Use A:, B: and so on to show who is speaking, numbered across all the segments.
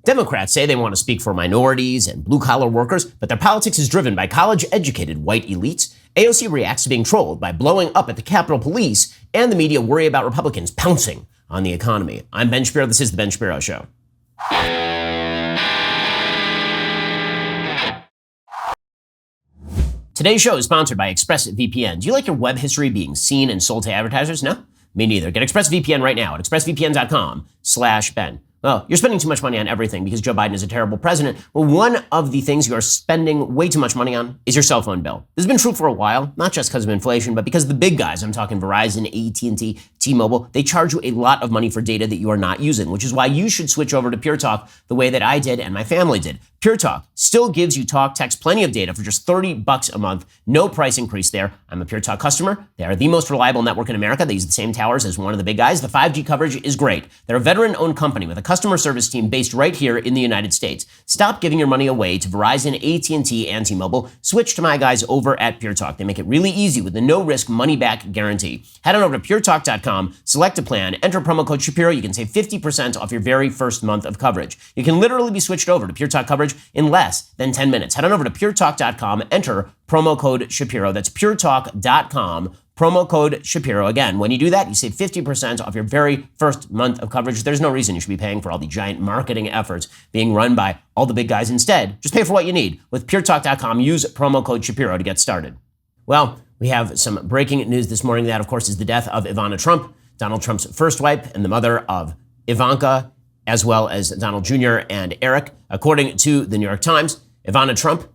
A: Democrats say they want to speak for minorities and blue-collar workers, but their politics is driven by college-educated white elites. AOC reacts to being trolled by blowing up at the Capitol Police, and the media worry about Republicans pouncing on the economy. I'm Ben Shapiro. This is The Ben Shapiro Show. Today's show is sponsored by ExpressVPN. Do you like your web history being seen and sold to advertisers? No? Me neither. Get ExpressVPN right now at expressvpn.com/Ben. Well, you're spending too much money on everything because Joe Biden is a terrible president. Well, one of the things you are spending way too much money on is your cell phone bill. This has been true for a while, not just because of inflation, but because the big guys, I'm talking Verizon, AT&T, T-Mobile, they charge you a lot of money for data that you are not using, which is why you should switch over to Pure Talk the way that I did and my family did. Pure Talk still gives you talk, text, plenty of data for just $30 a month. No price increase there. I'm a Pure Talk customer. They are the most reliable network in America. They use the same towers as one of the big guys. The 5G coverage is great. They're a veteran-owned company with a customer service team based right here in the United States. Stop giving your money away to Verizon, AT&T, and T-Mobile. Switch to my guys over at Pure Talk. They make it really easy with the no-risk money-back guarantee. Head on over to puretalk.com, select a plan, enter promo code Shapiro. You can save 50% off your very first month of coverage. You can literally be switched over to Pure Talk coverage in less than 10 minutes. Head on over to puretalk.com, enter promo code Shapiro. That's puretalk.com, promo code Shapiro. Again, when you do that, you save 50% off your very first month of coverage. There's no reason you should be paying for all the giant marketing efforts being run by all the big guys. Instead, just pay for what you need. With puretalk.com, use promo code Shapiro to get started. Well, we have some breaking news this morning. That, of course, is the death of Ivana Trump, Donald Trump's first wife and the mother of Ivanka, as well as Donald Jr. and Eric. According to the New York Times, Ivana Trump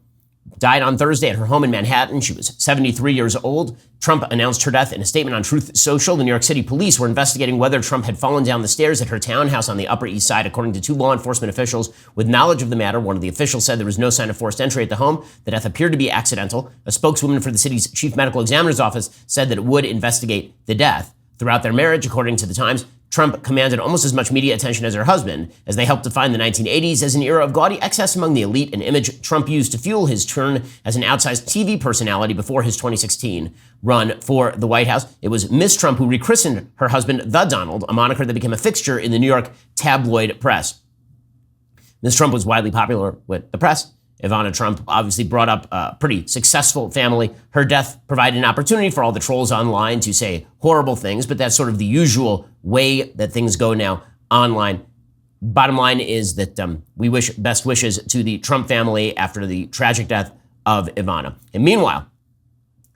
A: died on Thursday at her home in Manhattan. She was 73 years old. Trump announced her death in a statement on Truth Social. The New York City police were investigating whether Trump had fallen down the stairs at her townhouse on the Upper East Side, according to two law enforcement officials with knowledge of the matter. One of the officials said there was no sign of forced entry at the home. The death appeared to be accidental. A spokeswoman for the city's chief medical examiner's office said that it would investigate the death. Throughout their marriage, according to the Times, Trump commanded almost as much media attention as her husband, as they helped define the 1980s as an era of gaudy excess among the elite, an image Trump used to fuel his turn as an outsized TV personality before his 2016 run for the White House. It was Miss Trump who rechristened her husband The Donald, a moniker that became a fixture in the New York tabloid press. Miss Trump was widely popular with the press. Ivana Trump obviously brought up a pretty successful family. Her death provided an opportunity for all the trolls online to say horrible things, but that's sort of the usual way that things go now online. Bottom line is that we wish best wishes to the Trump family after the tragic death of Ivana. And meanwhile,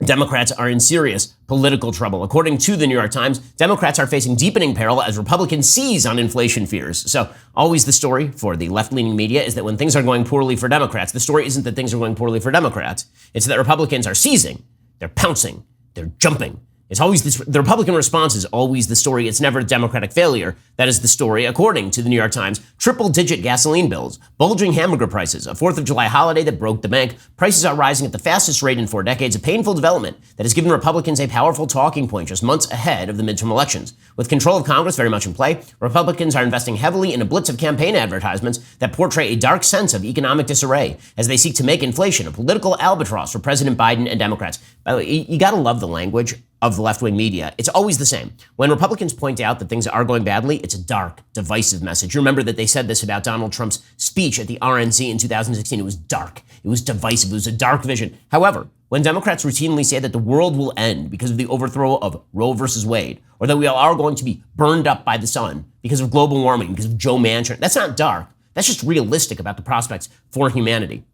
A: Democrats are in serious political trouble. According to the New York Times, Democrats are facing deepening peril as Republicans seize on inflation fears. So always the story for the left-leaning media is that when things are going poorly for Democrats, the story isn't that things are going poorly for Democrats. It's that Republicans are seizing, they're pouncing, they're jumping. It's always this, the Republican response is always the story. It's never Democratic failure. That is the story, according to the New York Times. Triple-digit gasoline bills, bulging hamburger prices, a 4th of July holiday that broke the bank. Prices are rising at the fastest rate in 4 decades, a painful development that has given Republicans a powerful talking point just months ahead of the midterm elections. With control of Congress very much in play, Republicans are investing heavily in a blitz of campaign advertisements that portray a dark sense of economic disarray as they seek to make inflation a political albatross for President Biden and Democrats. By the way, you gotta love the language of the left-wing media. It's always the same. When Republicans point out that things are going badly, it's a dark, divisive message. You remember that they said this about Donald Trump's speech at the RNC in 2016. It was dark. It was divisive. It was a dark vision. However, when Democrats routinely say that the world will end because of the overthrow of Roe versus Wade, or that we are going to be burned up by the sun because of global warming, because of Joe Manchin, that's not dark. That's just realistic about the prospects for humanity.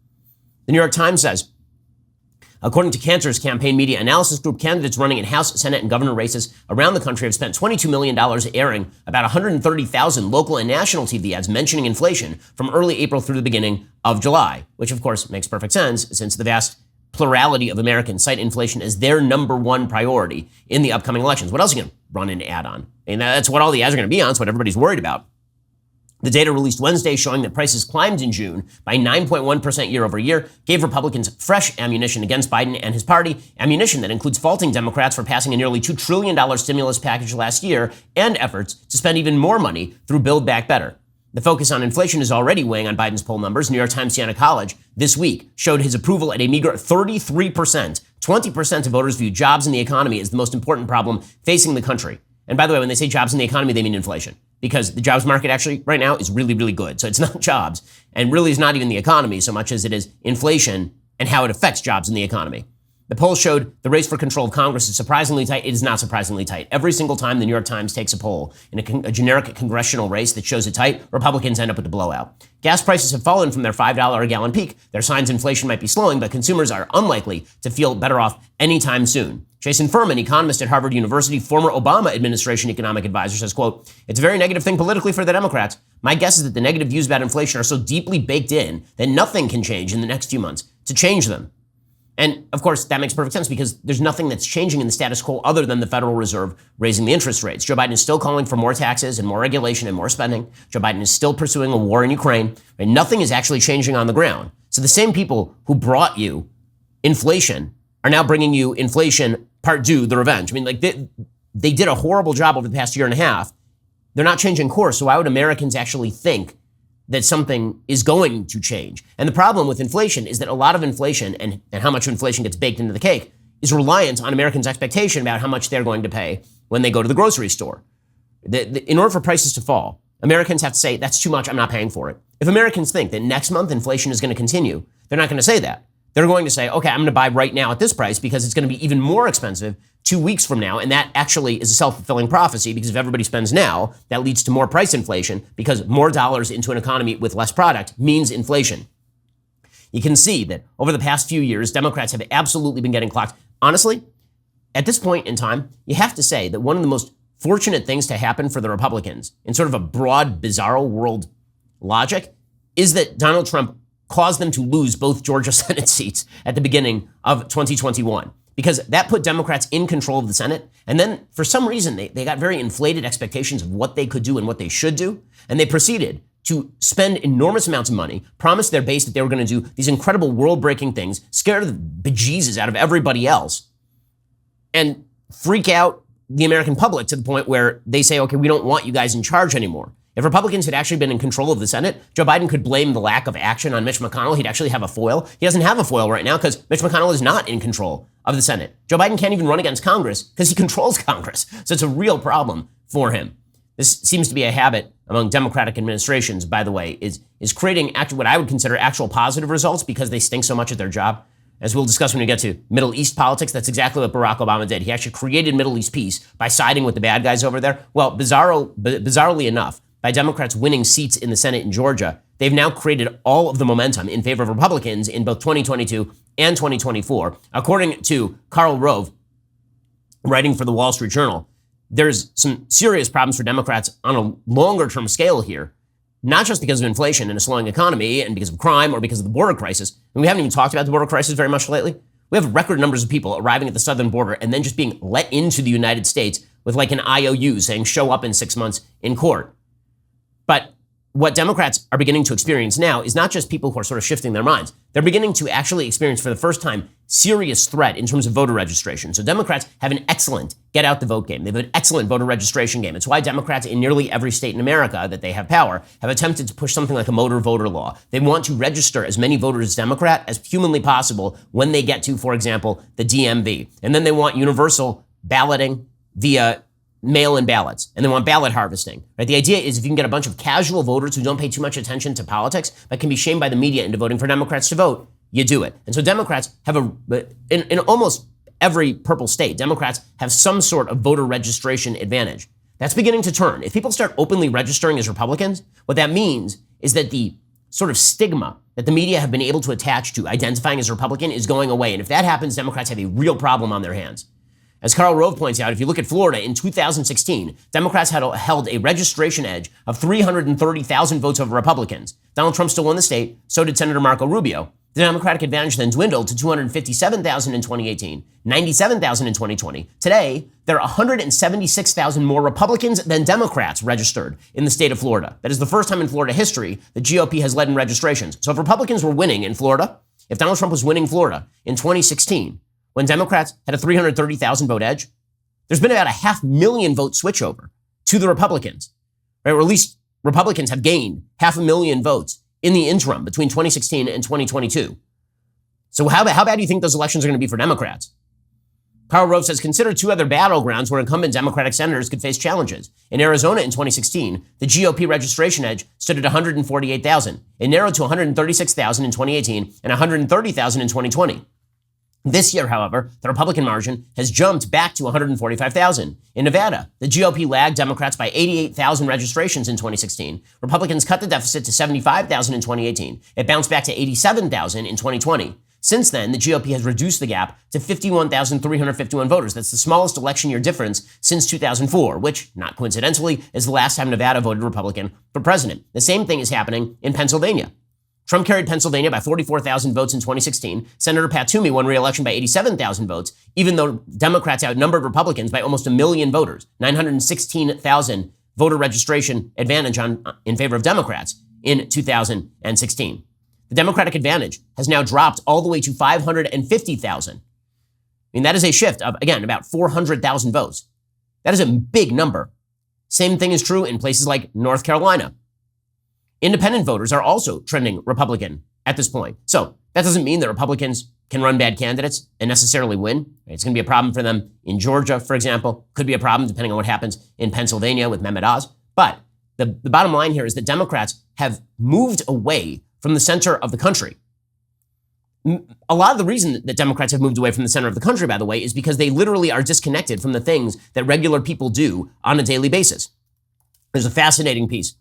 A: The New York Times says, according to Cantor's campaign media analysis group, candidates running in House, Senate, and governor races around the country have spent $22 million airing about 130,000 local and national TV ads mentioning inflation from early April through the beginning of July, which of course makes perfect sense since the vast plurality of Americans cite inflation as their number one priority in the upcoming elections. What else are you going to run an ad on? I mean, that's what all the ads are going to be on. It's what everybody's worried about. The data released Wednesday showing that prices climbed in June by 9.1% year over year gave Republicans fresh ammunition against Biden and his party, ammunition that includes faulting Democrats for passing a nearly $2 trillion stimulus package last year and efforts to spend even more money through Build Back Better. The focus on inflation is already weighing on Biden's poll numbers. New York Times Siena College this week showed his approval at a meager 33%. 20% of voters view jobs in the economy as the most important problem facing the country. And by the way, when they say jobs in the economy, they mean inflation. because the jobs market actually right now is really, really good. So it's not jobs, and really is not even the economy so much as it is inflation and how it affects jobs in the economy. The poll showed the race for control of Congress is surprisingly tight. It is not surprisingly tight. Every single time the New York Times takes a poll in a generic congressional race that shows it tight, Republicans end up with the blowout. Gas prices have fallen from their $5 a gallon peak. There are signs inflation might be slowing, but consumers are unlikely to feel better off anytime soon. Jason Furman, economist at Harvard University, former Obama administration economic advisor, says, quote, "It's a very negative thing politically for the Democrats. My guess is that the negative views about inflation are so deeply baked in that nothing can change in the next few months to change them." And of course, that makes perfect sense because there's nothing that's changing in the status quo other than the Federal Reserve raising the interest rates. Joe Biden is still calling for more taxes and more regulation and more spending. Joe Biden is still pursuing a war in Ukraine, and nothing is actually changing on the ground. So the same people who brought you inflation are now bringing you inflation part two, the revenge. I mean, like they did a horrible job over the past year and a half. They're not changing course. So why would Americans actually think that something is going to change? And the problem with inflation is that a lot of inflation and how much inflation gets baked into the cake is reliant on Americans' expectation about how much they're going to pay when they go to the grocery store. In order for prices to fall, Americans have to say, that's too much, I'm not paying for it. If Americans think that next month inflation is going to continue, they're not going to say that. They're going to say, okay, I'm going to buy right now at this price because it's going to be even more expensive 2 weeks from now. And that actually is a self-fulfilling prophecy because if everybody spends now, that leads to more price inflation because more dollars into an economy with less product means inflation. You can see that over the past few years, Democrats have absolutely been getting clocked. Honestly, at this point in time, you have to say that one of the most fortunate things to happen for the Republicans in sort of a broad, bizarro world logic is that Donald Trump caused them to lose both Georgia Senate seats at the beginning of 2021, because that put Democrats in control of the Senate. And then for some reason, they got very inflated expectations of what they could do and what they should do. And they proceeded to spend enormous amounts of money, promise their base that they were going to do these incredible world-breaking things, scare the bejesus out of everybody else, and freak out the American public to the point where they say, okay, we don't want you guys in charge anymore. If Republicans had actually been in control of the Senate, Joe Biden could blame the lack of action on Mitch McConnell. He'd actually have a foil. He doesn't have a foil right now because Mitch McConnell is not in control of the Senate. Joe Biden can't even run against Congress because he controls Congress. So it's a real problem for him. This seems to be a habit among Democratic administrations, by the way, is creating what I would consider actual positive results because they stink so much at their job. As we'll discuss when we get to Middle East politics, that's exactly what Barack Obama did. He actually created Middle East peace by siding with the bad guys over there. Well, bizarrely enough, by Democrats winning seats in the Senate in Georgia, they've now created all of the momentum in favor of Republicans in both 2022 and 2024. According to Karl Rove, writing for the Wall Street Journal, there's some serious problems for Democrats on a longer-term scale here, not just because of inflation and a slowing economy and because of crime or because of the border crisis. And we haven't even talked about the border crisis very much lately. We have record numbers of people arriving at the southern border and then just being let into the United States with like an IOU saying show up in 6 months in court. But what Democrats are beginning to experience now is not just people who are sort of shifting their minds. They're beginning to actually experience for the first time serious threat in terms of voter registration. So Democrats have an excellent get out the vote game. They have an excellent voter registration game. It's why Democrats in nearly every state in America that they have power have attempted to push something like a motor voter law. They want to register as many voters as Democrat as humanly possible when they get to, for example, the DMV. And then they want universal balloting via mail-in ballots, and they want ballot harvesting, right? The idea is if you can get a bunch of casual voters who don't pay too much attention to politics, but can be shamed by the media into voting for Democrats to vote, you do it. And so Democrats have in almost every purple state, Democrats have some sort of voter registration advantage. That's beginning to turn. If people start openly registering as Republicans, what that means is that the sort of stigma that the media have been able to attach to identifying as a Republican is going away. And if that happens, Democrats have a real problem on their hands. As Karl Rove points out, if you look at Florida in 2016, Democrats had held a registration edge of 330,000 votes over Republicans. Donald Trump still won the state, so did Senator Marco Rubio. The Democratic advantage then dwindled to 257,000 in 2018, 97,000 in 2020. Today, there are 176,000 more Republicans than Democrats registered in the state of Florida. That is the first time in Florida history the GOP has led in registrations. So if Republicans were winning in Florida, if Donald Trump was winning Florida in 2016, when Democrats had a 330,000 vote edge, there's been about a 500,000 vote switchover to the Republicans, right? Or at least Republicans have gained 500,000 votes in the interim between 2016 and 2022. So how bad do you think those elections are going to be for Democrats? Karl Rove says, consider two other battlegrounds where incumbent Democratic senators could face challenges. In Arizona in 2016, the GOP registration edge stood at 148,000. It narrowed to 136,000 in 2018 and 130,000 in 2020. This year, however, the Republican margin has jumped back to 145,000. In Nevada, the GOP lagged Democrats by 88,000 registrations in 2016. Republicans cut the deficit to 75,000 in 2018. It bounced back to 87,000 in 2020. Since then, the GOP has reduced the gap to 51,351 voters. That's the smallest election year difference since 2004, which, not coincidentally, is the last time Nevada voted Republican for president. The same thing is happening in Pennsylvania. Trump carried Pennsylvania by 44,000 votes in 2016. Senator Pat Toomey won re-election by 87,000 votes, even though Democrats outnumbered Republicans by almost 1 million voters, 916,000 voter registration advantage in favor of Democrats in 2016. The Democratic advantage has now dropped all the way to 550,000. I mean, that is a shift of, again, about 400,000 votes. That is a big number. Same thing is true in places like North Carolina. Independent voters are also trending Republican at this point. So that doesn't mean that Republicans can run bad candidates and necessarily win. It's going to be a problem for them in Georgia, for example. Could be a problem depending on what happens in Pennsylvania with Mehmet Oz. But the bottom line here is that Democrats have moved away from the center of the country. A lot of the reason that Democrats have moved away from the center of the country, by the way, is because they literally are disconnected from the things that regular people do on a daily basis. There's a fascinating piece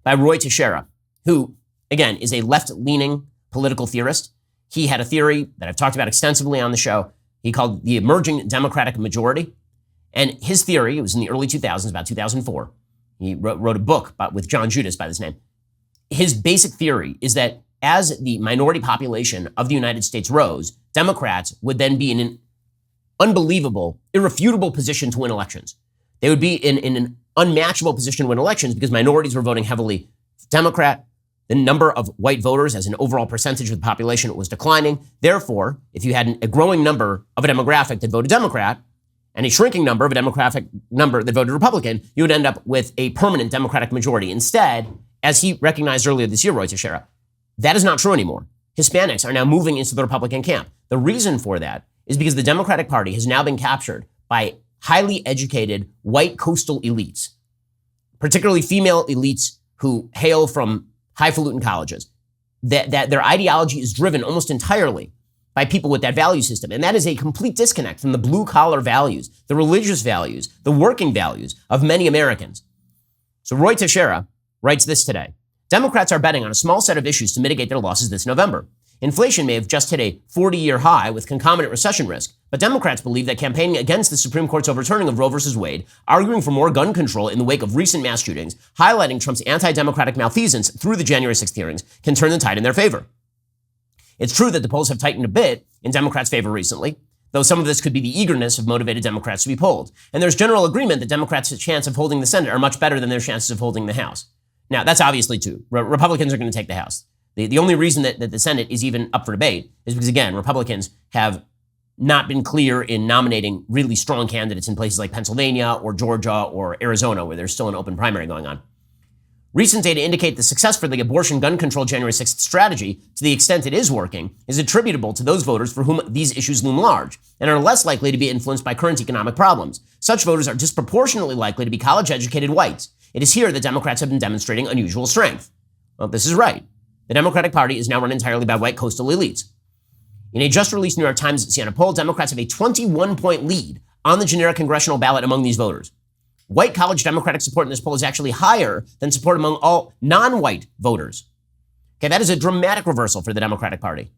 A: by Roy Teixeira, who, again, is a left-leaning political theorist. He had a theory that I've talked about extensively on the show. He called the emerging Democratic majority. And his theory, it was in the early 2000s, about 2004. He wrote a book with John Judas by this name. His basic theory is that as the minority population of the United States rose, Democrats would then be in an unbelievable, irrefutable position to win elections. They would be in an unmatchable position to win elections because minorities were voting heavily Democrat. The number of white voters as an overall percentage of the population was declining. Therefore, if you had a growing number of a demographic that voted Democrat and a shrinking number of a demographic number that voted Republican, you would end up with a permanent Democratic majority. Instead, as he recognized earlier this year, Roy Teixeira, that is not true anymore. Hispanics are now moving into the Republican camp. The reason for that is because the Democratic Party has now been captured by highly educated white coastal elites, particularly female elites who hail from highfalutin colleges, that their ideology is driven almost entirely by people with that value system. And that is a complete disconnect from the blue-collar values, the religious values, the working values of many Americans. So Roy Teixeira writes this today. Democrats are betting on a small set of issues to mitigate their losses this November. Inflation may have just hit a 40-year high with concomitant recession risk, but Democrats believe that campaigning against the Supreme Court's overturning of Roe v. Wade, arguing for more gun control in the wake of recent mass shootings, highlighting Trump's anti-democratic malfeasance through the January 6th hearings, can turn the tide in their favor. It's true that the polls have tightened a bit in Democrats' favor recently, though some of this could be the eagerness of motivated Democrats to be polled. And there's general agreement that Democrats' chance of holding the Senate are much better than their chances of holding the House. Now, that's obviously true. Republicans are going to take the House. The only reason that the Senate is even up for debate is because, again, Republicans have not been clear in nominating really strong candidates in places like Pennsylvania or Georgia or Arizona, where there's still an open primary going on. Recent data indicate the success for the abortion gun control January 6th strategy, to the extent it is working, is attributable to those voters for whom these issues loom large and are less likely to be influenced by current economic problems. Such voters are disproportionately likely to be college-educated whites. It is here that Democrats have been demonstrating unusual strength. Well, this is right. The Democratic Party is now run entirely by white coastal elites. In a just-released New York Times Siena poll, Democrats have a 21-point lead on the generic congressional ballot among these voters. White college Democratic support in this poll is actually higher than support among all non-white voters. Okay, that is a dramatic reversal for the Democratic Party.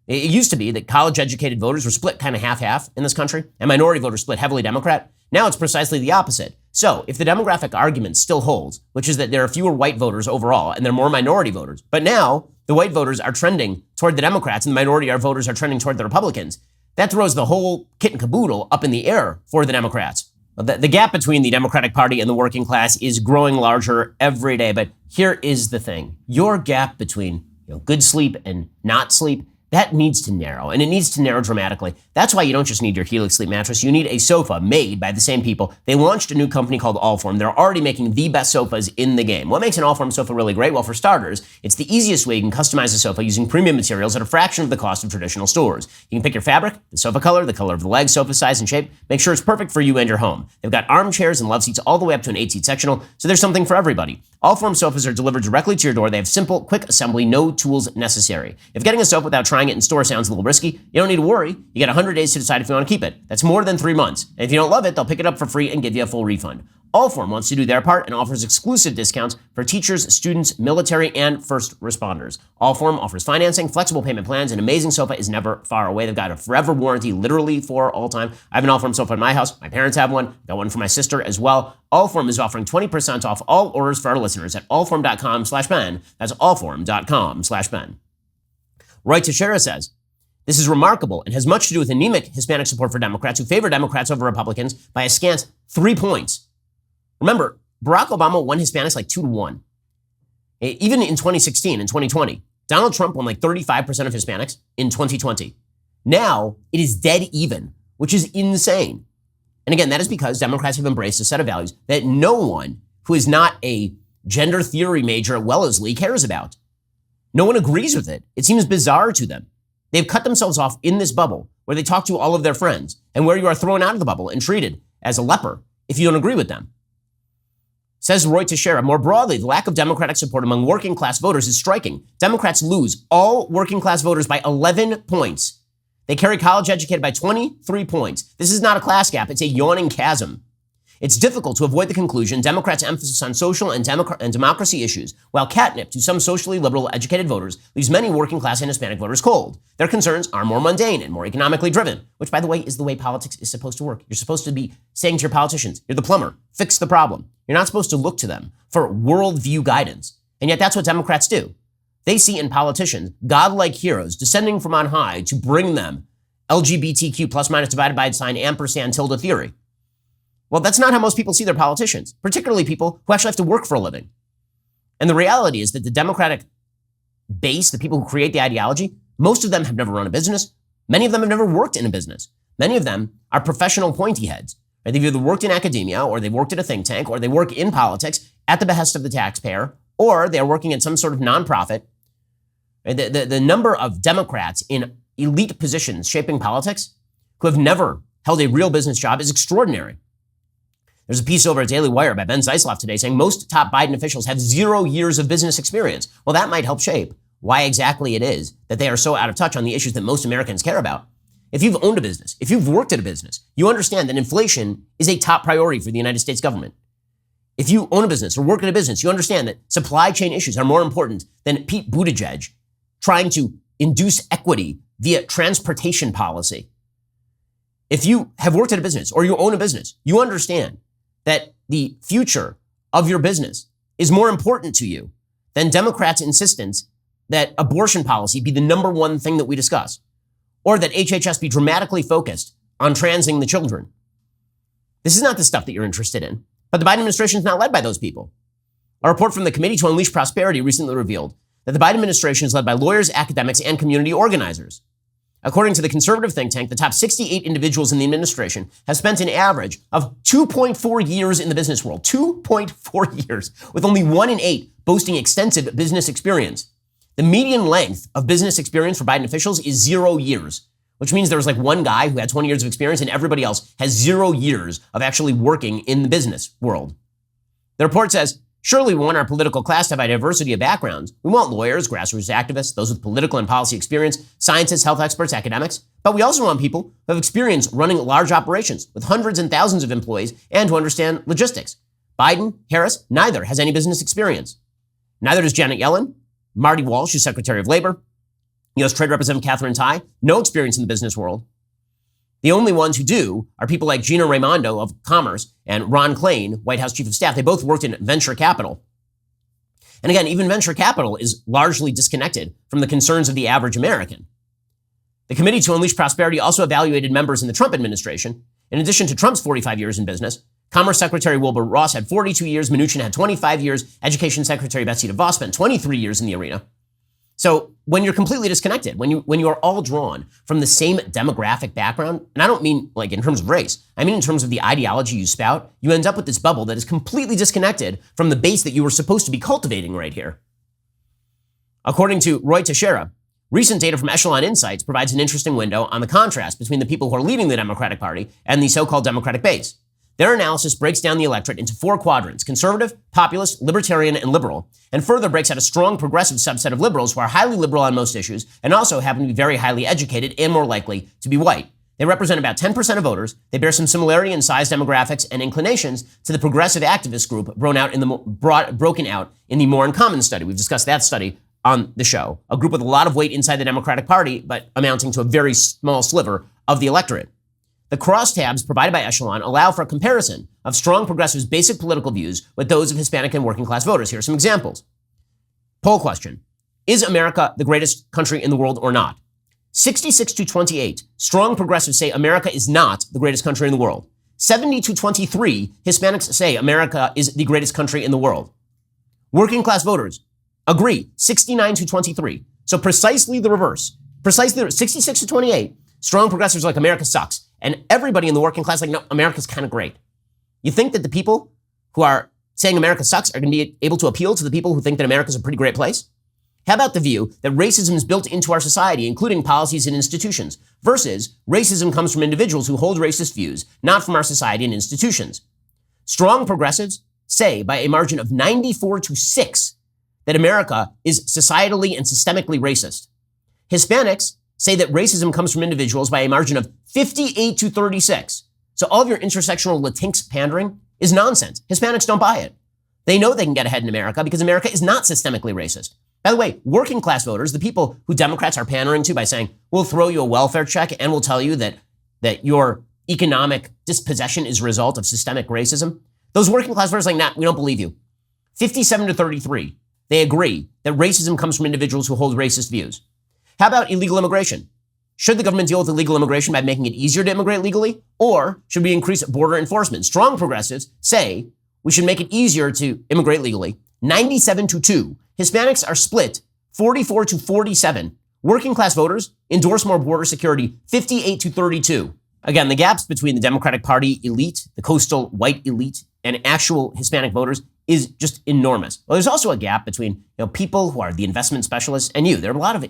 A: It used to be that college-educated voters were split kind of half-half in this country, and minority voters split heavily Democrat. Now it's precisely the opposite. So if the demographic argument still holds, which is that there are fewer white voters overall and there are more minority voters, but now the white voters are trending toward the Democrats and the minority voters are trending toward the Republicans, that throws the whole kit and caboodle up in the air for the Democrats. The gap between the Democratic Party and the working class is growing larger every day. But here is the thing. Your gap between good sleep and not sleep, That needs to narrow, and it needs to narrow dramatically. That's why you don't just need your Helix sleep mattress. You need a sofa made by the same people. They launched a new company called Allform. They're already making the best sofas in the game. What makes an Allform sofa really great? Well, for starters, it's the easiest way you can customize a sofa using premium materials at a fraction of the cost of traditional stores. You can pick your fabric, the sofa color, the color of the legs, sofa size, and shape. Make sure it's perfect for you and your home. They've got armchairs and love seats all the way up to an 8-seat sectional, so there's something for everybody. Allform sofas are delivered directly to your door. They have simple, quick assembly, no tools necessary. If getting a sofa without trying it in store sounds a little risky, you don't need to worry. You get 100 days to decide if you want to keep it. That's more than 3 months. And if you don't love it, they'll pick it up for free and give you a full refund. Allform wants to do their part and offers exclusive discounts for teachers, students, military, and first responders. Allform offers financing, flexible payment plans, and amazing sofa is never far away. They've got a forever warranty, literally for all time. I have an Allform sofa in my house. My parents have one. Got one for my sister as well. Allform is offering 20% off all orders for our listeners at allform.com/Ben. That's allform.com/Ben. Roy Teixeira says, this is remarkable and has much to do with anemic Hispanic support for Democrats who favor Democrats over Republicans by a scant 3 points. Remember, Barack Obama won Hispanics like 2-1. Even in 2016 and 2020, Donald Trump won like 35% of Hispanics in 2020. Now it is dead even, which is insane. And again, that is because Democrats have embraced a set of values that no one who is not a gender theory major at Wellesley cares about. No one agrees with it. It seems bizarre to them. They've cut themselves off in this bubble where they talk to all of their friends and where you are thrown out of the bubble and treated as a leper if you don't agree with them. Says Roy Teixeira, more broadly, the lack of Democratic support among working class voters is striking. Democrats lose all working class voters by 11 points. They carry college educated by 23 points. This is not a class gap. It's a yawning chasm. It's difficult to avoid the conclusion Democrats' emphasis on social and democracy issues, while catnip to some socially liberal educated voters leaves many working class and Hispanic voters cold. Their concerns are more mundane and more economically driven, which, by the way, is the way politics is supposed to work. You're supposed to be saying to your politicians, you're the plumber, fix the problem. You're not supposed to look to them for worldview guidance. And yet that's what Democrats do. They see in politicians godlike heroes descending from on high to bring them LGBTQ plus minus divided by sign ampersand tilde theory. Well, that's not how most people see their politicians, particularly people who actually have to work for a living. And the reality is that the Democratic base, the people who create the ideology, most of them have never run a business. Many of them have never worked in a business. Many of them are professional pointy heads. They've either worked in academia, or they worked at a think tank, or they work in politics at the behest of the taxpayer, or they're working at some sort of nonprofit. The number of Democrats in elite positions shaping politics who have never held a real business job is extraordinary. There's a piece over at Daily Wire by Ben Zeisloff today saying most top Biden officials have 0 years of business experience. Well, that might help shape why exactly it is that they are so out of touch on the issues that most Americans care about. If you've owned a business, if you've worked at a business, you understand that inflation is a top priority for the United States government. If you own a business or work at a business, you understand that supply chain issues are more important than Pete Buttigieg trying to induce equity via transportation policy. If you have worked at a business or you own a business, you understand that the future of your business is more important to you than Democrats' insistence that abortion policy be the number one thing that we discuss, or that HHS be dramatically focused on transing the children. This is not the stuff that you're interested in, but the Biden administration is not led by those people. A report from the Committee to Unleash Prosperity recently revealed that the Biden administration is led by lawyers, academics, and community organizers. According to the conservative think tank, the top 68 individuals in the administration have spent an average of 2.4 years in the business world. 2.4 years, with only 1 in 8 boasting extensive business experience. The median length of business experience for Biden officials is 0 years, which means there's like one guy who had 20 years of experience and everybody else has 0 years of actually working in the business world. The report says, surely we want our political class to have a diversity of backgrounds. We want lawyers, grassroots activists, those with political and policy experience, scientists, health experts, academics. But we also want people who have experience running large operations with hundreds and thousands of employees and who understand logistics. Biden, Harris, neither has any business experience. Neither does Janet Yellen, Marty Walsh, who's Secretary of Labor, U.S. Trade Representative Catherine Tai, no experience in the business world. The only ones who do are people like Gina Raimondo of Commerce and Ron Klain, White House Chief of Staff. They both worked in venture capital. And again, even venture capital is largely disconnected from the concerns of the average American. The Committee to Unleash Prosperity also evaluated members in the Trump administration. In addition to Trump's 45 years in business, Commerce Secretary Wilbur Ross had 42 years, Mnuchin had 25 years, Education Secretary Betsy DeVos spent 23 years in the arena. So when you're completely disconnected, when you are all drawn from the same demographic background, and I don't mean like in terms of race, I mean in terms of the ideology you spout, you end up with this bubble that is completely disconnected from the base that you were supposed to be cultivating right here. According to Roy Teixeira, recent data from Echelon Insights provides an interesting window on the contrast between the people who are leading the Democratic Party and the so-called Democratic base. Their analysis breaks down the electorate into 4 quadrants: conservative, populist, libertarian, and liberal, and further breaks out a strong progressive subset of liberals who are highly liberal on most issues and also happen to be very highly educated and more likely to be white. They represent about 10% of voters. They bear some similarity in size, demographics, and inclinations to the progressive activist group broken out in the More in Common study. We've discussed that study on the show, a group with a lot of weight inside the Democratic Party, but amounting to a very small sliver of the electorate. The crosstabs provided by Echelon allow for a comparison of strong progressives' basic political views with those of Hispanic and working class voters. Here are some examples. Poll question: is America the greatest country in the world or not? 66-28, strong progressives say America is not the greatest country in the world. 70-23, Hispanics say America is the greatest country in the world. Working class voters agree, 69-23. So precisely the reverse. 66-28, strong progressives are like America sucks. And everybody in the working class like, no, America's kind of great. You think that the people who are saying America sucks are going to be able to appeal to the people who think that America's a pretty great place? How about the view that racism is built into our society, including policies and institutions, versus racism comes from individuals who hold racist views, not from our society and institutions? Strong progressives say by a margin of 94-6 that America is societally and systemically racist. Hispanics say that racism comes from individuals by a margin of 58-36. So all of your intersectional Latinx pandering is nonsense. Hispanics don't buy it. They know they can get ahead in America because America is not systemically racist. By the way, working class voters, the people who Democrats are pandering to by saying, we'll throw you a welfare check and we'll tell you that your economic dispossession is a result of systemic racism. Those working class voters are like, nah, we don't believe you. 57-33, they agree that racism comes from individuals who hold racist views. How about illegal immigration? Should the government deal with illegal immigration by making it easier to immigrate legally? Or should we increase border enforcement? Strong progressives say we should make it easier to immigrate legally. 97-2. Hispanics are split 44-47. Working class voters endorse more border security 58-32. Again, the gaps between the Democratic Party elite, the coastal white elite, and actual Hispanic voters is just enormous. Well, there's also a gap between people who are the investment specialists and you. There are a lot of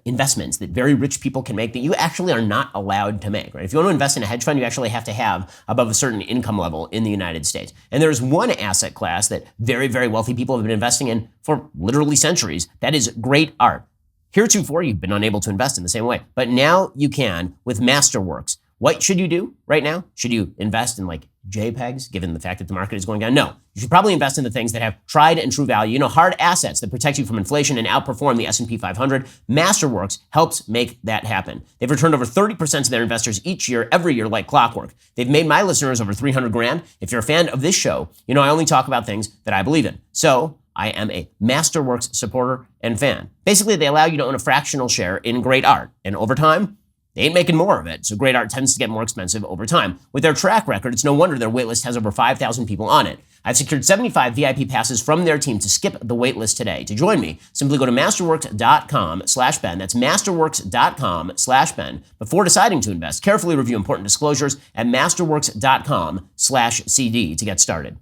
A: investments that very rich people can make that you actually are not allowed to make, right? If you want to invest in a hedge fund, you actually have to have above a certain income level in the United States. And there's one asset class that very, very wealthy people have been investing in for literally centuries. That is great art. Heretofore, you've been unable to invest in the same way, but now you can with Masterworks. What should you do right now? Should you invest in like JPEGs, given the fact that the market is going down? No. You should probably invest in the things that have tried and true value, hard assets that protect you from inflation and outperform the S&P 500. Masterworks helps make that happen. They've returned over 30% to their investors each year, every year, like clockwork. They've made my listeners over 300 grand. If you're a fan of this show, I only talk about things that I believe in. So I am a Masterworks supporter and fan. Basically, they allow you to own a fractional share in great art. And over time, they ain't making more of it, so great art tends to get more expensive over time. With their track record, it's no wonder their waitlist has over 5,000 people on it. I've secured 75 VIP passes from their team to skip the waitlist today. To join me, simply go to masterworks.com/Ben. That's masterworks.com/Ben. Before deciding to invest, carefully review important disclosures at masterworks.com/CD to get started.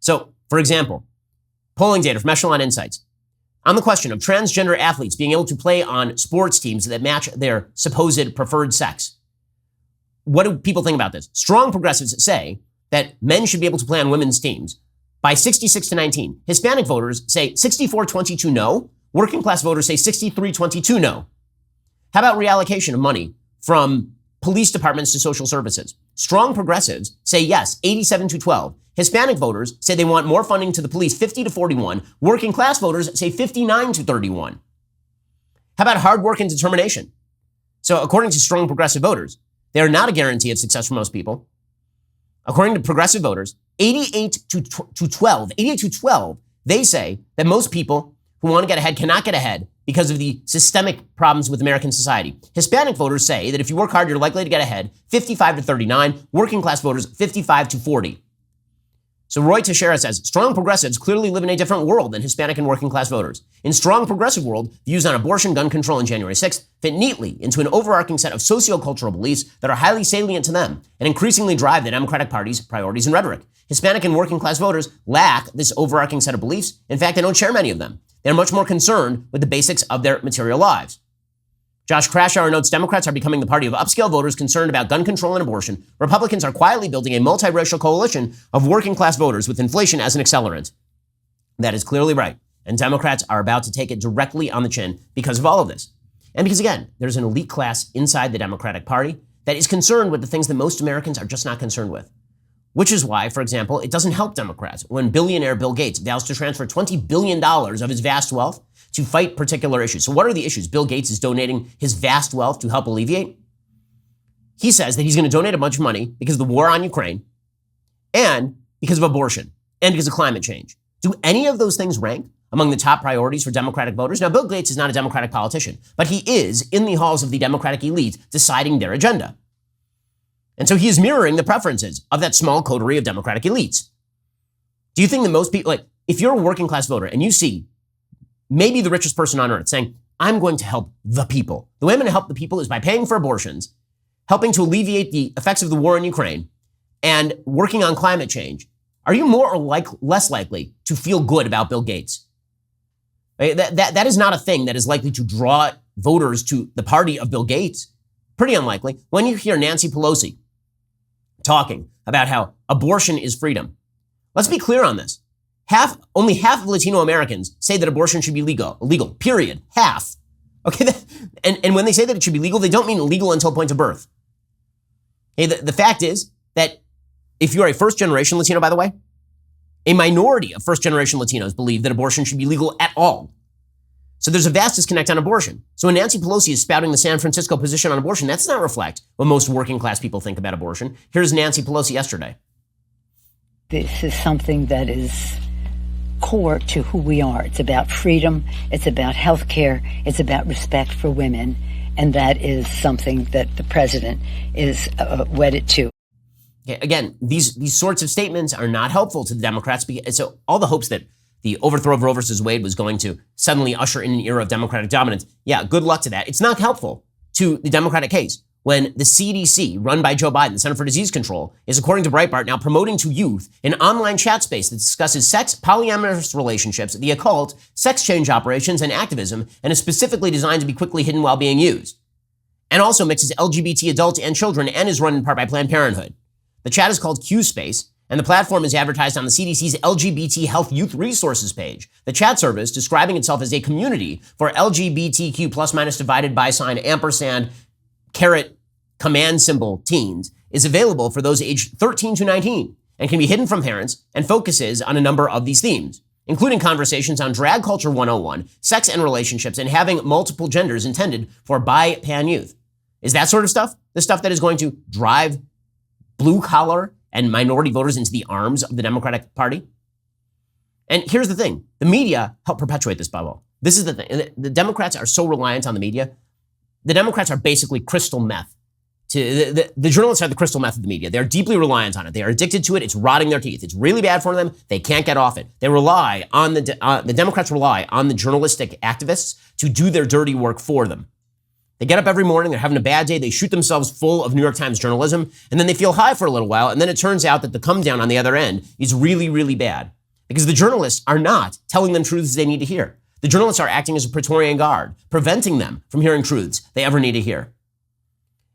A: So, for example, polling data from Echelon Insights. On the question of transgender athletes being able to play on sports teams that match their supposed preferred sex, what do people think about this? Strong progressives say that men should be able to play on women's teams by 66-19. Hispanic voters say 64-22 no. Working class voters say 63-22 no. How about reallocation of money from police departments to social services? Strong progressives say yes, 87-12. Hispanic voters say they want more funding to the police, 50-41. Working class voters say 59-31. How about hard work and determination? So according to strong progressive voters, they are not a guarantee of success for most people. According to progressive voters, 88-12, they say that most people who want to get ahead cannot get ahead because of the systemic problems with American society. Hispanic voters say that if you work hard, you're likely to get ahead, 55-39. Working class voters, 55-40. So Roy Teixeira says, strong progressives clearly live in a different world than Hispanic and working class voters. In strong progressive world, views on abortion, gun control, and January 6th fit neatly into an overarching set of sociocultural beliefs that are highly salient to them and increasingly drive the Democratic Party's priorities and rhetoric. Hispanic and working class voters lack this overarching set of beliefs. In fact, they don't share many of them. They're much more concerned with the basics of their material lives. Josh Krashour notes Democrats are becoming the party of upscale voters concerned about gun control and abortion. Republicans are quietly building a multiracial coalition of working class voters with inflation as an accelerant. That is clearly right. And Democrats are about to take it directly on the chin because of all of this. And because, again, there's an elite class inside the Democratic Party that is concerned with the things that most Americans are just not concerned with. Which is why, for example, it doesn't help Democrats when billionaire Bill Gates vows to transfer $20 billion of his vast wealth to fight particular issues. So what are the issues Bill Gates is donating his vast wealth to help alleviate? He says that he's going to donate a bunch of money because of the war on Ukraine and because of abortion and because of climate change. Do any of those things rank among the top priorities for Democratic voters? Now, Bill Gates is not a Democratic politician, but he is in the halls of the Democratic elite deciding their agenda. And so he is mirroring the preferences of that small coterie of Democratic elites. Do you think that most people, like, if you're a working class voter and you see maybe the richest person on earth saying, I'm going to help the people. The way I'm going to help the people is by paying for abortions, helping to alleviate the effects of the war in Ukraine, and working on climate change. Are you more or less likely to feel good about Bill Gates? That is not a thing that is likely to draw voters to the party of Bill Gates. Pretty unlikely. When you hear Nancy Pelosi talking about how abortion is freedom, let's be clear on this. Only half of Latino Americans say that abortion should be illegal, period. Half. Okay, and when they say that it should be legal, they don't mean illegal until point of birth. Okay, the fact is that if you're a first-generation Latino, by the way, a minority of first-generation Latinos believe that abortion should be legal at all. So there's a vast disconnect on abortion. So when Nancy Pelosi is spouting the San Francisco position on abortion, that does not reflect what most working-class people think about abortion. Here's Nancy Pelosi yesterday.
B: This is something that is core to who we are. It's about freedom. It's about health care. It's about respect for women. And that is something that the president is wedded to.
A: Okay, again, these sorts of statements are not helpful to the Democrats. So all the hopes that the overthrow of Roe versus Wade was going to suddenly usher in an era of Democratic dominance, yeah, good luck to that. It's not helpful to the Democratic case when the CDC, run by Joe Biden, the Center for Disease Control, is, according to Breitbart, now promoting to youth an online chat space that discusses sex, polyamorous relationships, the occult, sex change operations, and activism, and is specifically designed to be quickly hidden while being used. And also mixes LGBT adults and children and is run in part by Planned Parenthood. The chat is called Q Space, and the platform is advertised on the CDC's LGBT Health Youth Resources page. The chat service, describing itself as a community for LGBTQ plus minus divided by sign ampersand caret command symbol teens, is available for those aged 13 to 19 and can be hidden from parents and focuses on a number of these themes, including conversations on drag culture 101, sex and relationships, and having multiple genders intended for bi-pan youth. Is that sort of stuff the stuff that is going to drive blue-collar and minority voters into the arms of the Democratic Party? And here's the thing. The media help perpetuate this bubble. This is the thing. The Democrats are so reliant on the media. The Democrats are basically crystal meth. The journalists are the crystal meth of the media. They're deeply reliant on it. They are addicted to it. It's rotting their teeth. It's really bad for them. They can't get off it. They rely on the Democrats rely on the journalistic activists to do their dirty work for them. They get up every morning, they're having a bad day, they shoot themselves full of New York Times journalism, and then they feel high for a little while, and then it turns out that the come down on the other end is really, really bad. Because the journalists are not telling them truths they need to hear. The journalists are acting as a Praetorian Guard, preventing them from hearing truths they ever need to hear.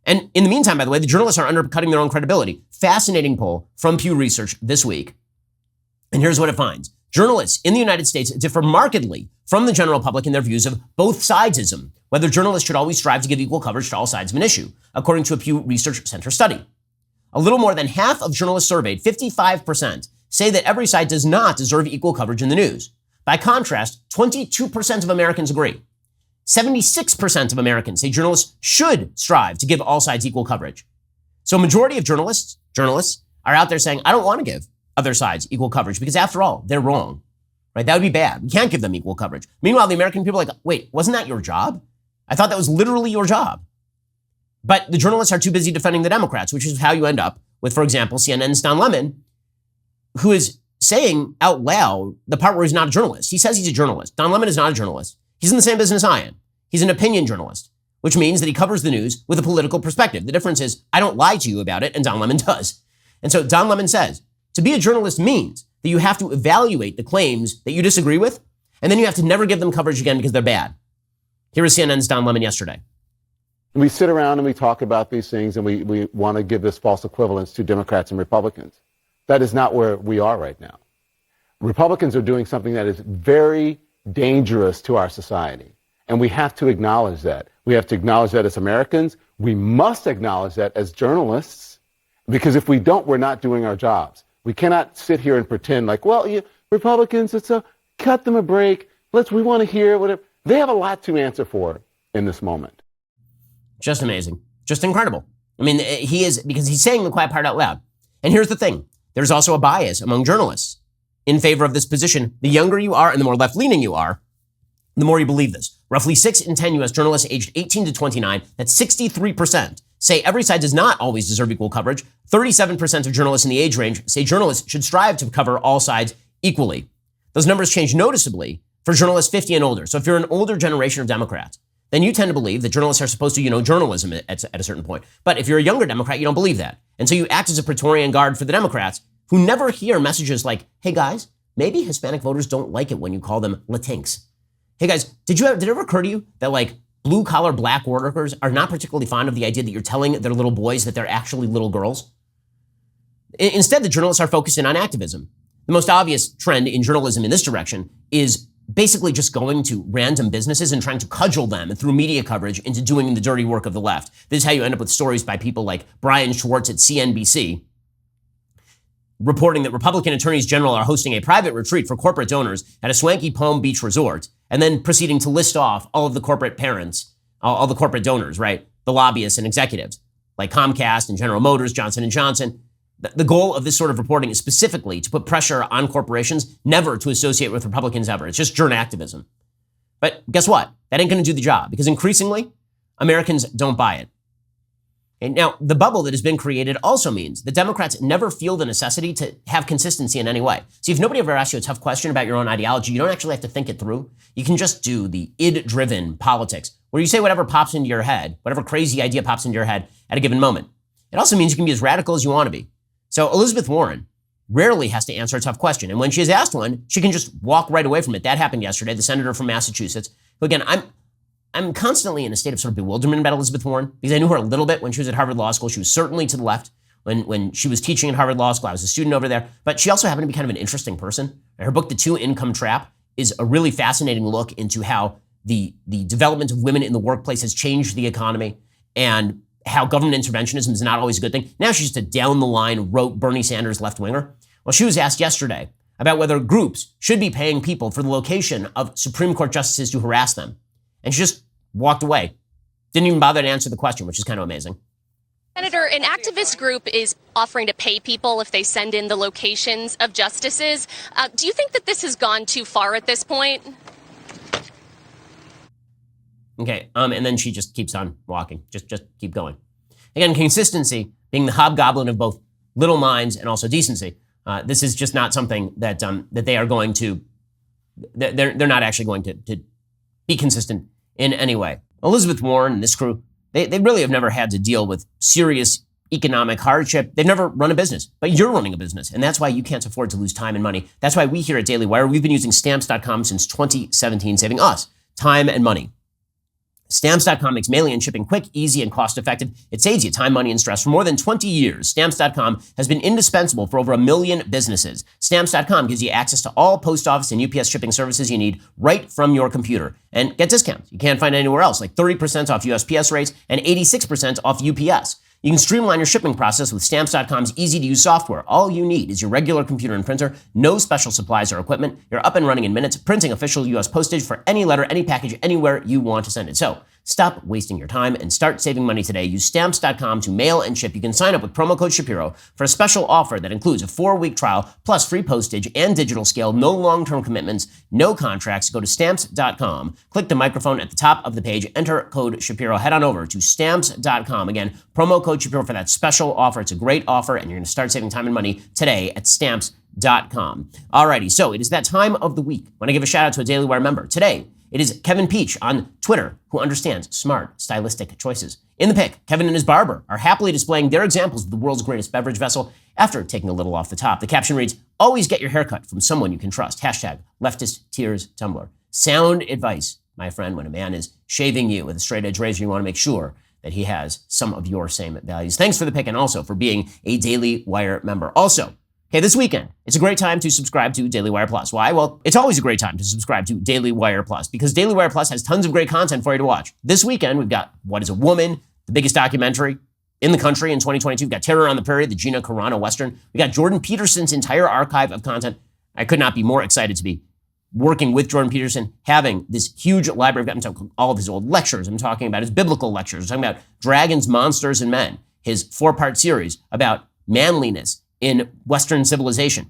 A: And in the meantime, by the way, the journalists are undercutting their own credibility. Fascinating poll from Pew Research this week. And here's what it finds. Journalists in the United States differ markedly from the general public in their views of both sidesism, whether journalists should always strive to give equal coverage to all sides of an issue, according to a Pew Research Center study. A little more than half of journalists surveyed, 55%, say that every side does not deserve equal coverage in the news. By contrast, 22% of Americans agree. 76% of Americans say journalists should strive to give all sides equal coverage. So a majority of journalists are out there saying, I don't want to give other sides equal coverage because after all, they're wrong, right? That would be bad. We can't give them equal coverage. Meanwhile, the American people are like, wait, wasn't that your job? I thought that was literally your job. But the journalists are too busy defending the Democrats, which is how you end up with, for example, CNN's Don Lemon, who is saying out loud the part where he's not a journalist. He says he's a journalist. Don Lemon is not a journalist. He's in the same business I am. He's an opinion journalist, which means that he covers the news with a political perspective. The difference is I don't lie to you about it, and Don Lemon does. And so Don Lemon says, to be a journalist means that you have to evaluate the claims that you disagree with, and then you have to never give them coverage again because they're bad. Here is CNN's Don Lemon yesterday.
C: We sit around and we talk about these things, and we want to give this false equivalence to Democrats and Republicans. That is not where we are right now. Republicans are doing something that is very dangerous to our society, and we have to acknowledge that. We have to acknowledge that as Americans. We must acknowledge that as journalists, because if we don't, we're not doing our jobs. We cannot sit here and pretend like, well, Republicans, cut them a break. We want to hear whatever. They have a lot to answer for in this moment.
A: Just amazing. Just incredible. I mean, he is, because he's saying the quiet part out loud. And here's the thing. There's also a bias among journalists in favor of this position. The younger you are and the more left-leaning you are, the more you believe this. Roughly 6 in 10 U.S. journalists aged 18 to 29, that's 63%, say every side does not always deserve equal coverage. 37% of journalists in the age range say journalists should strive to cover all sides equally. Those numbers change noticeably for journalists 50 and older. So if you're an older generation of Democrats, then you tend to believe that journalists are supposed to, journalism at a certain point. But if you're a younger Democrat, you don't believe that. And so you act as a Praetorian Guard for the Democrats who never hear messages like, hey guys, maybe Hispanic voters don't like it when you call them Latinx. Hey guys, did it ever occur to you that blue collar black workers are not particularly fond of the idea that you're telling their little boys that they're actually little girls? Instead, the journalists are focusing on activism. The most obvious trend in journalism in this direction is basically just going to random businesses and trying to cudgel them through media coverage into doing the dirty work of the left. This is how you end up with stories by people like Brian Schwartz at CNBC, reporting that Republican attorneys general are hosting a private retreat for corporate donors at a swanky Palm Beach resort, and then proceeding to list off all of the corporate parents, all the corporate donors, right? The lobbyists and executives, like Comcast and General Motors, Johnson & Johnson. The goal of this sort of reporting is specifically to put pressure on corporations, never to associate with Republicans ever. It's just journal activism. But guess what? That ain't going to do the job, because increasingly, Americans don't buy it. And now, the bubble that has been created also means that Democrats never feel the necessity to have consistency in any way. See, if nobody ever asks you a tough question about your own ideology, you don't actually have to think it through. You can just do the id-driven politics, where you say whatever pops into your head, whatever crazy idea pops into your head at a given moment. It also means you can be as radical as you want to be. So Elizabeth Warren rarely has to answer a tough question. And when she is asked one, she can just walk right away from it. That happened yesterday, the senator from Massachusetts, who, again, I'm constantly in a state of sort of bewilderment about Elizabeth Warren, because I knew her a little bit when she was at Harvard Law School. She was certainly to the left when she was teaching at Harvard Law School. I was a student over there, but she also happened to be kind of an interesting person. Her book, The Two-Income Trap, is a really fascinating look into how the development of women in the workplace has changed the economy, and how government interventionism is not always a good thing. Now she's just a down-the-line rote Bernie Sanders left-winger. Well, she was asked yesterday about whether groups should be paying people for the location of Supreme Court justices to harass them. And she just walked away. Didn't even bother to answer the question, which is kind of amazing.
D: Senator, an activist group is offering to pay people if they send in the locations of justices. Do you think that this has gone too far at this point?
A: Okay, and then she just keeps on walking. Just keep going. Again, consistency being the hobgoblin of both little minds and also decency. This is just not something that that they are going to. They're not actually going to be consistent in any way. Elizabeth Warren and this crew, they really have never had to deal with serious economic hardship. They've never run a business, but you're running a business, and that's why you can't afford to lose time and money. That's why we here at Daily Wire, we've been using Stamps.com since 2017, saving us time and money. Stamps.com makes mailing and shipping quick, easy, and cost-effective. It saves you time, money, and stress. For more than 20 years, Stamps.com has been indispensable for over 1 million businesses. Stamps.com gives you access to all post office and UPS shipping services you need right from your computer. And get discounts you can't find anywhere else, like 30% off USPS rates and 86% off UPS. You can streamline your shipping process with Stamps.com's easy-to-use software. All you need is your regular computer and printer, no special supplies or equipment. You're up and running in minutes, printing official U.S. postage for any letter, any package, anywhere you want to send it. So stop wasting your time and start saving money today. Use Stamps.com to mail and ship. You can sign up with promo code Shapiro for a special offer that includes a 4-week trial, plus free postage and digital scale, no long-term commitments, no contracts. Go to Stamps.com, click the microphone at the top of the page, enter code Shapiro. Head on over to Stamps.com. Again, promo code Shapiro for that special offer. It's a great offer, and you're going to start saving time and money today at Stamps.com. dailywireplus.com. Alrighty, so it is that time of the week when I give a shout out to a Daily Wire member. Today, it is Kevin Peach on Twitter, who understands smart, stylistic choices. In the pic, Kevin and his barber are happily displaying their examples of the world's greatest beverage vessel after taking a little off the top. The caption reads, "Always get your haircut from someone you can trust. Hashtag leftist tears Tumblr." Sound advice, my friend, when a man is shaving you with a straight edge razor, you want to make sure that he has some of your same values. Thanks for the pic and also for being a Daily Wire member. Also, okay, this weekend, it's a great time to subscribe to Daily Wire Plus. Why? Well, it's always a great time to subscribe to Daily Wire Plus because Daily Wire Plus has tons of great content for you to watch. This weekend, we've got What is a Woman, the biggest documentary in the country in 2022. We've got Terror on the Prairie, the Gina Carano Western. We got Jordan Peterson's entire archive of content. I could not be more excited to be working with Jordan Peterson, having this huge library. I've got all of his old lectures. I'm talking about his biblical lectures. I'm talking about Dragons, Monsters, and Men, his 4-part series about manliness in Western civilization.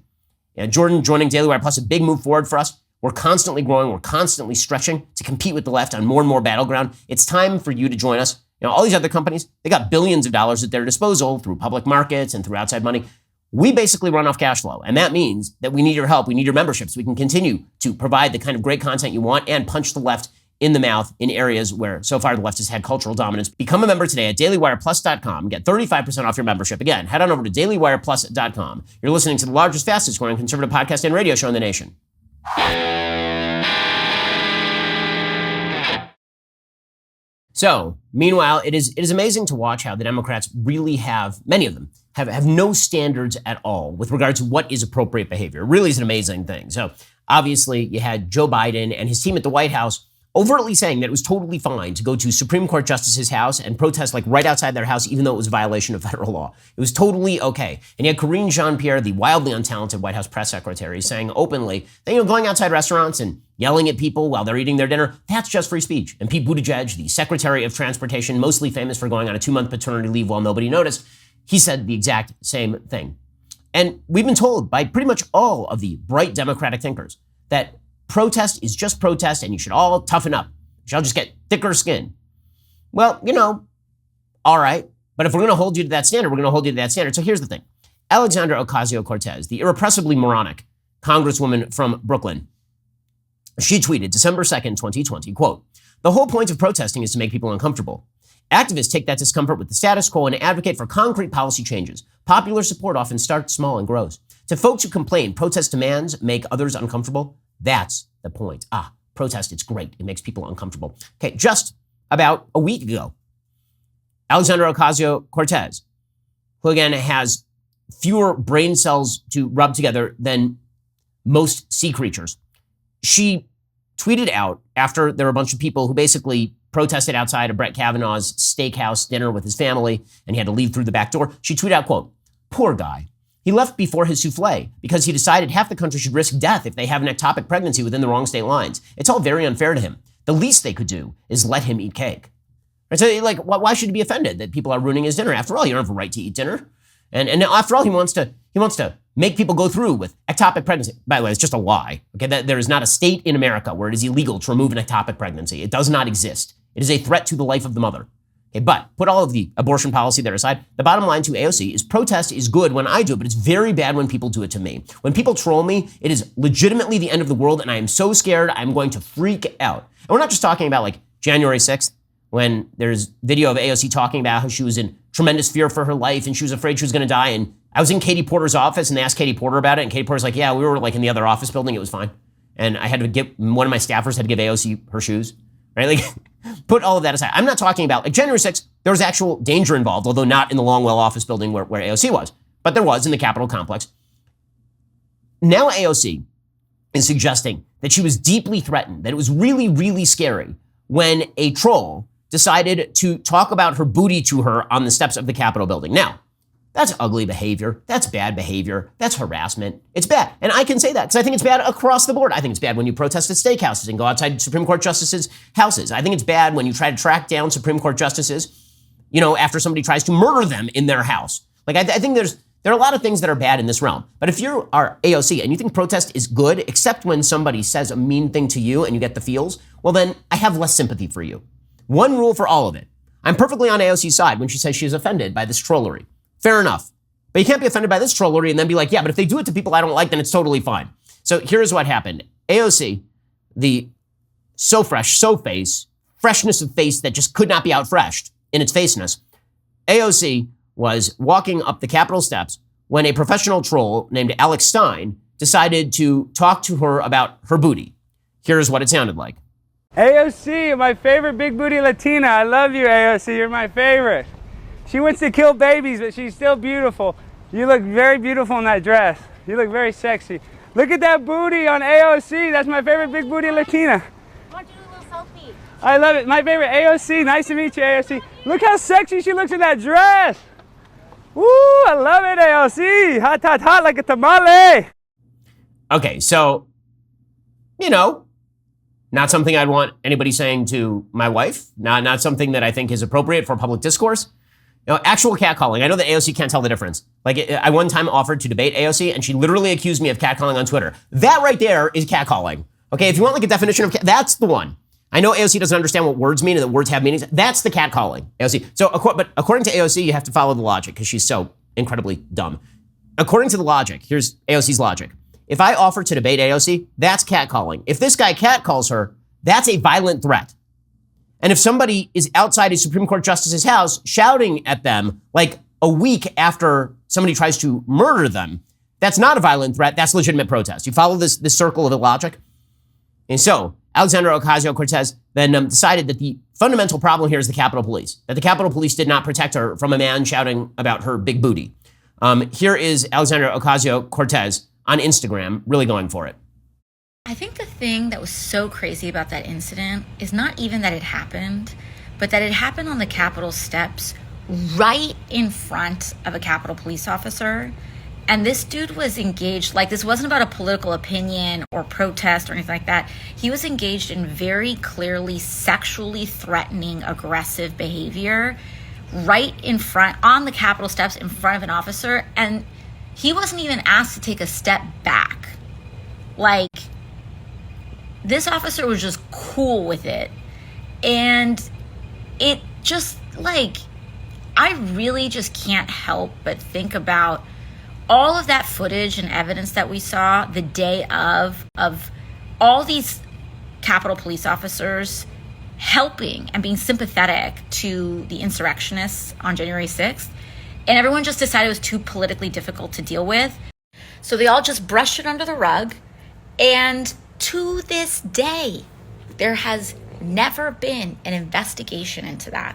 A: Jordan joining Daily Wire Plus, a big move forward for us. We're constantly growing. We're constantly stretching to compete with the left on more and more battleground. It's time for you to join us. All these other companies, they got billions of dollars at their disposal through public markets and through outside money. We basically run off cash flow. And that means that we need your help. We need your membership so we can continue to provide the kind of great content you want and punch the left in the mouth in areas where so far the left has had cultural dominance. Become a member today at dailywireplus.com. Get 35% off your membership. Again, head on over to dailywireplus.com. You're listening to the largest, fastest growing conservative podcast and radio show in the nation. So, meanwhile, it is amazing to watch how the Democrats really have, many of them, have no standards at all with regard to what is appropriate behavior. It really is an amazing thing. So, obviously, you had Joe Biden and his team at the White House overtly saying that it was totally fine to go to Supreme Court Justice's house and protest like right outside their house, even though it was a violation of federal law. It was totally okay. And you had Karine Jean-Pierre, the wildly untalented White House press secretary, saying openly that, going outside restaurants and yelling at people while they're eating their dinner, that's just free speech. And Pete Buttigieg, the Secretary of Transportation, mostly famous for going on a 2-month paternity leave while nobody noticed, he said the exact same thing. And we've been told by pretty much all of the bright Democratic thinkers that protest is just protest and you should all toughen up. You should all just get thicker skin. Well, all right. But if we're going to hold you to that standard, we're going to hold you to that standard. So here's the thing. Alexandra Ocasio-Cortez, the irrepressibly moronic congresswoman from Brooklyn, she tweeted December 2nd, 2020, quote, "The whole point of protesting is to make people uncomfortable. Activists take that discomfort with the status quo and advocate for concrete policy changes. Popular support often starts small and grows. To folks who complain protest demands make others uncomfortable, that's the point. Protest, it's great. It makes people uncomfortable." Okay, just about a week ago, Alexandra Ocasio-Cortez, who again has fewer brain cells to rub together than most sea creatures, she tweeted out after there were a bunch of people who basically protested outside of Brett Kavanaugh's steakhouse dinner with his family, and he had to leave through the back door. She tweeted out, quote, "Poor guy. He left before his souffle because he decided half the country should risk death if they have an ectopic pregnancy within the wrong state lines. It's all very unfair to him. The least they could do is let him eat cake." Right? So, why should he be offended that people are ruining his dinner? After all, you don't have a right to eat dinner. And after all, he wants to make people go through with ectopic pregnancy. By the way, it's just a lie. Okay, that there is not a state in America where it is illegal to remove an ectopic pregnancy. It does not exist. It is a threat to the life of the mother. Okay, but put all of the abortion policy there aside. The bottom line to AOC is protest is good when I do it, but it's very bad when people do it to me. When people troll me, it is legitimately the end of the world, and I am so scared I'm going to freak out. And we're not just talking about January 6th, when there's video of AOC talking about how she was in tremendous fear for her life and she was afraid she was going to die. And I was in Katie Porter's office and they asked Katie Porter about it. And Katie Porter's like, yeah, we were in the other office building. It was fine. And I had to one of my staffers had to give AOC her shoes, right? Put all of that aside. I'm not talking about January 6th. There was actual danger involved, although not in the Longwell office building where AOC was, but there was in the Capitol complex. Now AOC is suggesting that she was deeply threatened, that it was really, really scary when a troll decided to talk about her booty to her on the steps of the Capitol building. Now, that's ugly behavior. That's bad behavior. That's harassment. It's bad. And I can say that because I think it's bad across the board. I think it's bad when you protest at steakhouses and go outside Supreme Court justices' houses. I think it's bad when you try to track down Supreme Court justices, after somebody tries to murder them in their house. I think there are a lot of things that are bad in this realm. But if you are AOC and you think protest is good, except when somebody says a mean thing to you and you get the feels, well, then I have less sympathy for you. One rule for all of it. I'm perfectly on AOC's side when she says she is offended by this trollery. Fair enough. But you can't be offended by this trollery and then be like, yeah, but if they do it to people I don't like, then it's totally fine. So here's what happened. AOC, the so fresh, so face, freshness of face that just could not be outfreshed in its faceness. AOC was walking up the Capitol steps when a professional troll named Alex Stein decided to talk to her about her booty. Here's what it sounded like.
E: AOC, my favorite big booty Latina. I love you, AOC. You're my favorite. She wants to kill babies, but she's still beautiful. You look very beautiful in that dress. You look very sexy. Look at that booty on AOC. That's my favorite big booty Latina.
F: I want to do a little selfie.
E: I love it. My favorite AOC. Nice to meet you, AOC. Look how sexy she looks in that dress. Woo, I love it, AOC. Hot, hot, hot like a tamale.
A: Okay, so, not something I'd want anybody saying to my wife. Not something that I think is appropriate for public discourse. Actual catcalling. I know that AOC can't tell the difference. Like, I one time offered to debate AOC, and she literally accused me of catcalling on Twitter. That right there is catcalling. Okay, if you want like a definition of that's the one. I know AOC doesn't understand what words mean and that words have meanings. That's the catcalling, AOC. So, but according to AOC, you have to follow the logic because she's so incredibly dumb. According to the logic, here's AOC's logic. If I offer to debate AOC, that's catcalling. If this guy catcalls her, that's a violent threat. And if somebody is outside a Supreme Court justice's house shouting at them like a week after somebody tries to murder them, that's not a violent threat. That's legitimate protest. You follow this circle of illogic? And so Alexandria Ocasio-Cortez then decided that the fundamental problem here is the Capitol Police, that the Capitol Police did not protect her from a man shouting about her big booty. Here is Alexandria Ocasio-Cortez on Instagram, really going for it.
F: I think the thing that was so crazy about that incident is not even that it happened, but that it happened on the Capitol steps right in front of a Capitol police officer. And this dude was engaged, like this wasn't about a political opinion or protest or anything like that. He was engaged in very clearly sexually threatening, aggressive behavior right in front, on the Capitol steps in front of an officer. And he wasn't even asked to take a step back. Like, this officer was just cool with it. And it just, like, I really just can't help but think about all of that footage and evidence that we saw the day of all these Capitol police officers helping and being sympathetic to the insurrectionists on January 6th. And everyone just decided it was too politically difficult to deal with. So they all just brushed it under the rug. And to this day, there has never been an investigation into that.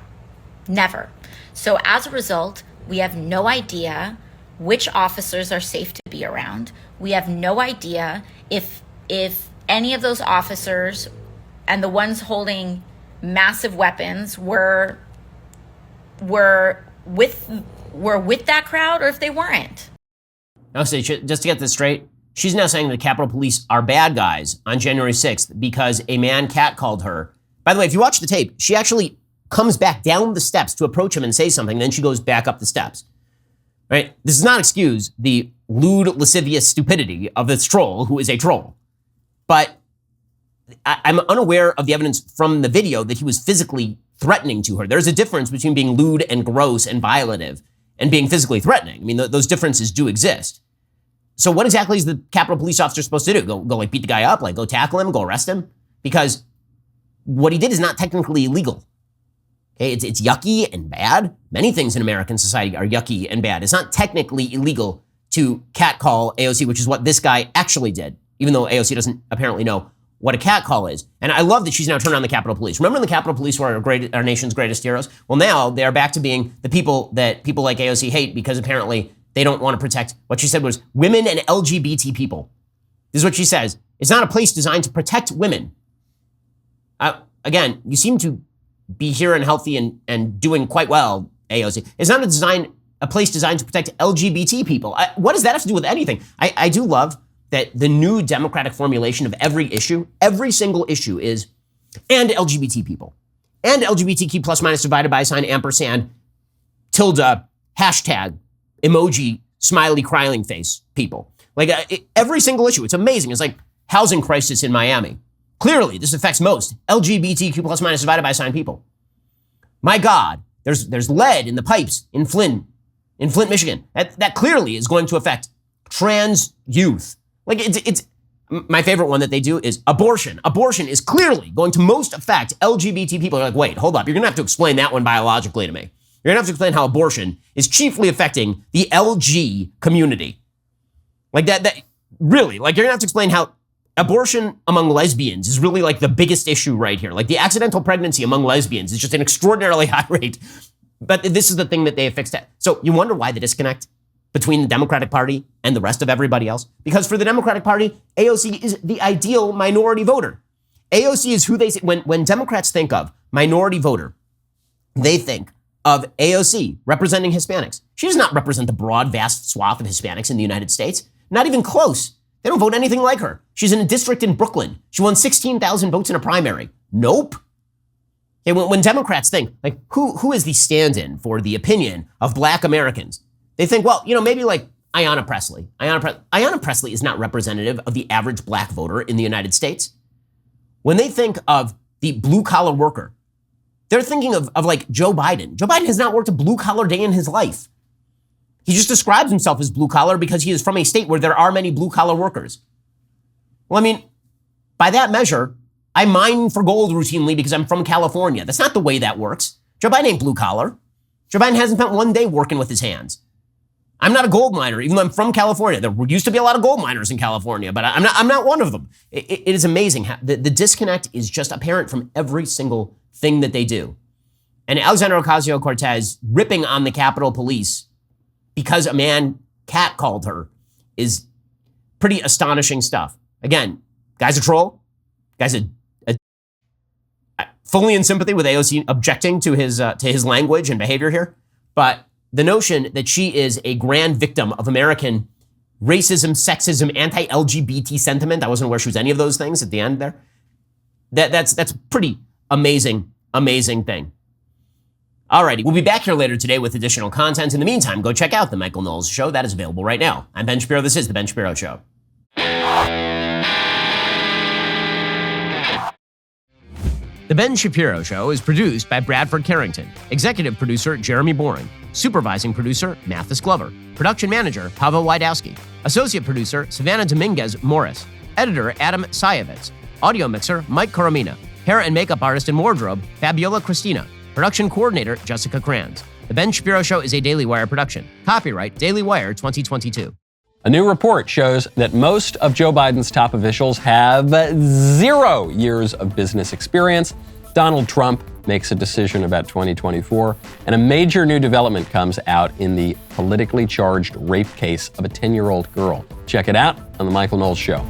F: Never. So as a result, we have no idea which officers are safe to be around. We have no idea if any of those officers and the ones holding massive weapons were with that crowd or if they weren't.
A: No, so just to get this straight, she's now saying the Capitol Police are bad guys on January 6th because a man catcalled her. By the way, if you watch the tape, she actually comes back down the steps to approach him and say something, then she goes back up the steps. Right? This does not excuse the lewd, lascivious stupidity of this troll who is a troll. But I'm unaware of the evidence from the video that he was physically threatening to her. There's a difference between being lewd and gross and violative and being physically threatening. I mean, those differences do exist. So what exactly is the Capitol Police officer supposed to do? Go like beat the guy up, like go tackle him, go arrest him? Because what he did is not technically illegal. Okay, it's yucky and bad. Many things in American society are yucky and bad. It's not technically illegal to catcall AOC, which is what this guy actually did, even though AOC doesn't apparently know what a catcall is. And I love that she's now turned on the Capitol Police. Remember when the Capitol Police were our nation's greatest heroes? Well, now they are back to being the people that people like AOC hate because apparently they don't want to protect, what she said was women and LGBT people. This is what she says. It's not a place designed to protect women. Again, you seem to be here and healthy and doing quite well, AOC. It's not a place designed to protect LGBT people. What does that have to do with anything? I do love that the new Democratic formulation of every single issue is, and LGBT people, and LGBTQ plus minus divided by sign ampersand, tilde, hashtag, emoji, smiley, crying face people. Like every single issue. It's amazing. It's like housing crisis in Miami. Clearly, this affects most LGBTQ plus minus divided by sign people. My God, there's lead in the pipes in Flint. in Flint, Michigan. That clearly is going to affect trans youth. Like it's my favorite one that they do is abortion. Abortion is clearly going to most affect LGBT people. You're like, wait, hold up. You're going to have to explain that one biologically to me. You're going to have to explain how abortion is chiefly affecting the LG community. Like that really, like you're going to have to explain how abortion among lesbians is really like the biggest issue right here. Like the accidental pregnancy among lesbians is just an extraordinarily high rate. But this is the thing that they have fixed. So you wonder why the disconnect between the Democratic Party and the rest of everybody else? Because for the Democratic Party, AOC is the ideal minority voter. AOC is who they say, when Democrats think of minority voter, they think of AOC representing Hispanics. She does not represent the broad, vast swath of Hispanics in the United States. Not even close. They don't vote anything like her. She's in a district in Brooklyn. She won 16,000 votes in a primary. Nope. Okay, when Democrats think, like, who is the stand-in for the opinion of black Americans? They think, well, maybe like Ayanna Pressley. Ayanna Pressley is not representative of the average black voter in the United States. When they think of the blue-collar worker, they're thinking of like Joe Biden. Joe Biden has not worked a blue-collar day in his life. He just describes himself as blue-collar because he is from a state where there are many blue-collar workers. Well, I mean, by that measure, I mine for gold routinely because I'm from California. That's not the way that works. Joe Biden ain't blue-collar. Joe Biden hasn't spent one day working with his hands. I'm not a gold miner, even though I'm from California. There used to be a lot of gold miners in California, but I'm not one of them. It is amazing how the disconnect is just apparent from every single thing that they do. And Alexandria Ocasio-Cortez ripping on the Capitol Police because a man catcalled her is pretty astonishing stuff. Again, guy's a troll. Guy's fully in sympathy with AOC objecting to his language and behavior here. But the notion that she is a grand victim of American racism, sexism, anti-LGBT sentiment, I wasn't aware she was any of those things at the end there. That's pretty amazing thing. Alrighty, we'll be back here later today with additional content. In the meantime, go check out The Michael Knowles Show. That is available right now. I'm Ben Shapiro. This is The Ben Shapiro Show. The Ben Shapiro Show is produced by Bradford Carrington, executive producer Jeremy Boring, supervising producer Mathis Glover, production manager Pavel Wydowski, associate producer Savannah Dominguez Morris, editor Adam Sayevitz, audio mixer Mike Coromina, hair and makeup artist and wardrobe Fabiola Cristina, production coordinator Jessica Kranz. The Ben Shapiro Show is a Daily Wire production. Copyright Daily Wire 2022.
G: A new report shows that most of Joe Biden's top officials have 0 years of business experience. Donald Trump makes a decision about 2024, and a major new development comes out in the politically charged rape case of a 10-year-old girl. Check it out on The Michael Knowles Show.